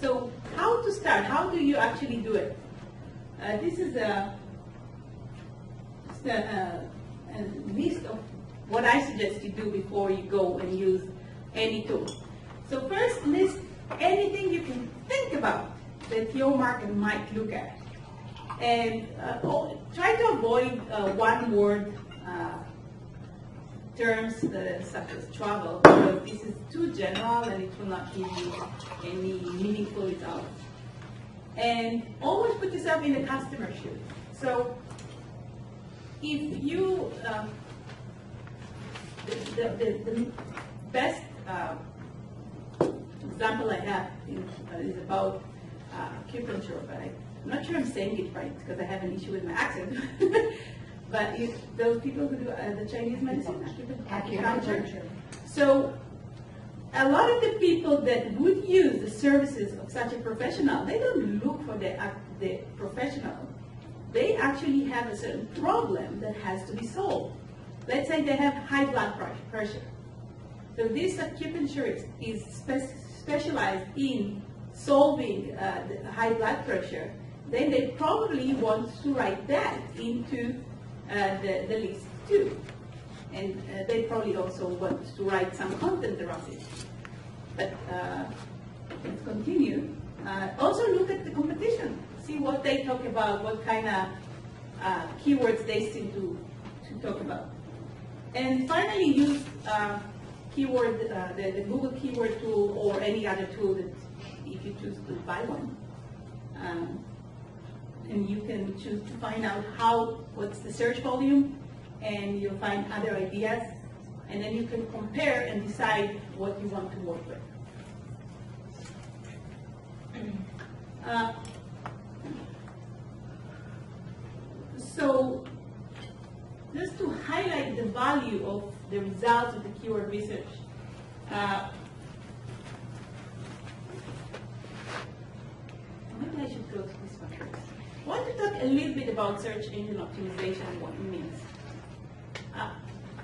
So how to start? How do you actually do it? This is a list of what I suggest you do before you go and use any tool. So first, list anything you can think about that your market might look at. And try to avoid one-word terms such as travel, because this is too general and it will not give you any meaningful results. And always put yourself in the customer's shoes. So if you, the best example I have is about acupuncture, but I'm not sure I'm saying it right because I have an issue with my accent. But those people who do the Chinese medicine, acupuncture. So a lot of the people that would use the services of such a professional, they don't look for the professional. They actually have a certain problem that has to be solved. Let's say they have high blood pressure. So this acupuncturist is specialized in solving the high blood pressure. Then they probably want to write that into the list too. And they probably also want to write some content around it. But let's continue. Also look at the competition. See what they talk about, what kind of keywords they seem to talk about. And finally, use keyword, the Google keyword tool or any other tool that if you choose to buy one. And you can choose to find out what's the search volume, and you'll find other ideas, and then you can compare and decide what you want to work with. So just to highlight the value of the results of the keyword research, maybe I should go to this one first. I want to talk a little bit about search engine optimization and what it means.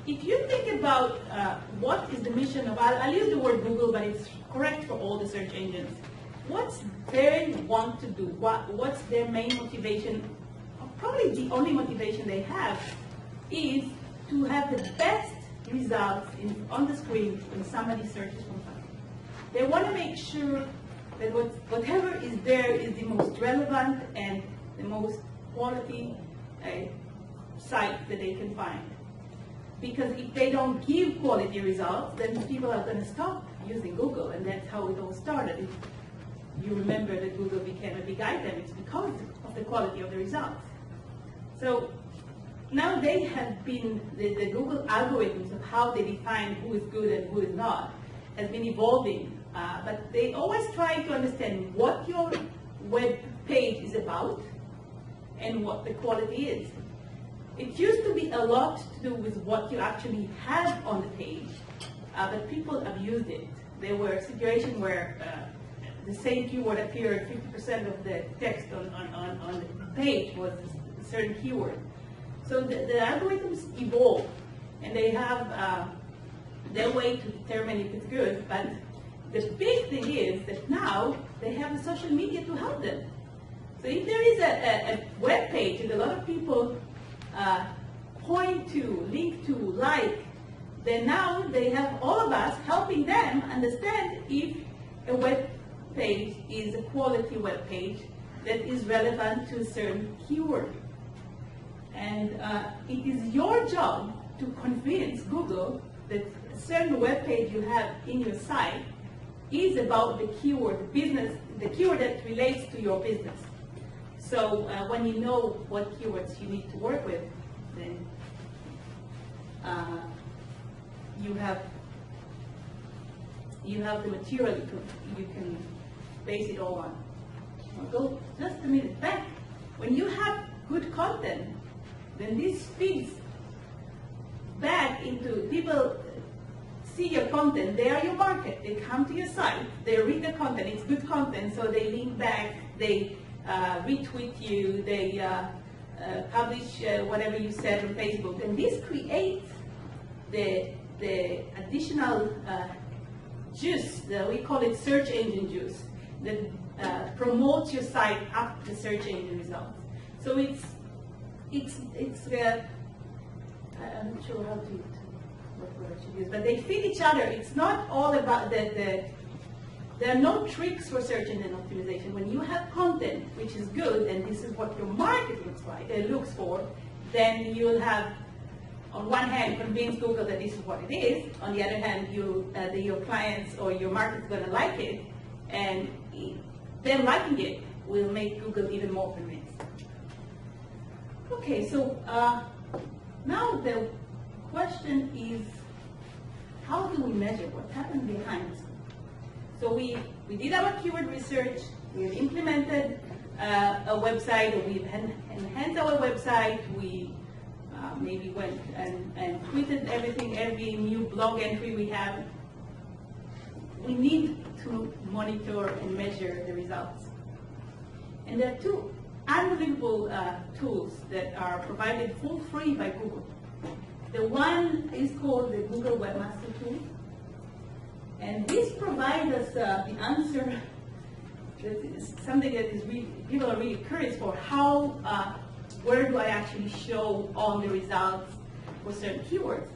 If you think about what is the mission of, I'll use the word Google, but it's correct for all the search engines. What's they want to do? What's their main motivation? Probably the only motivation they have is to have the best results on the screen when somebody searches for something. They want to make sure that whatever is there is the most relevant and the most quality site that they can find. Because if they don't give quality results, then people are going to stop using Google, and that's how it all started. If you remember that Google became a big item, it's because of the quality of the results. So now they have been, the Google algorithms of how they define who is good and who is not has been evolving, but they always try to understand what your web page is about and what the quality is. It used to be a lot to do with what you actually have on the page, but people abused it. There were situations where the same keyword appeared 50% of the text on the page was a certain keyword. So the algorithms evolve, and they have their way to determine if it's good, but the big thing is that now they have the social media to help them. So if there is a web page that a lot of people point to, link to, like, then now they have all of us helping them understand if a web page is a quality web page that is relevant to a certain keyword. And it is your job to convince Google that a certain web page you have in your site is about the keyword business, the keyword that relates to your business. So when you know what keywords you need to work with, then you have the material you can base it all on. I'll go just a minute back. When you have good content, then this feeds back into people see your content. They are your market. They come to your site. They read the content. It's good content, so they link back. They retweet you. They publish whatever you said on Facebook, and this creates the additional juice. We call it search engine juice. that promotes your site up the search engine results. So it's I'm not sure how to what word to use, but they fit each other. It's not all about there are no tricks for search engine optimization. When you have content which is good, and this is what your market looks for, then you'll have, on one hand, convince Google that this is what it is. On the other hand, your clients or your market's going to like it, and them liking it will make Google even more convinced. Okay, so now the question is, how do we measure what happened behind the screen? So we did our keyword research, we've implemented a website, or we've enhanced our website, we maybe went and tweeted everything, every new blog entry we have. We need to monitor and measure the results. And there are two unbelievable tools that are provided for free by Google. The one is called the Google Webmaster Tool. And this provides us the answer, that is something that is really, people are really curious for, how, where do I actually show all the results for certain keywords?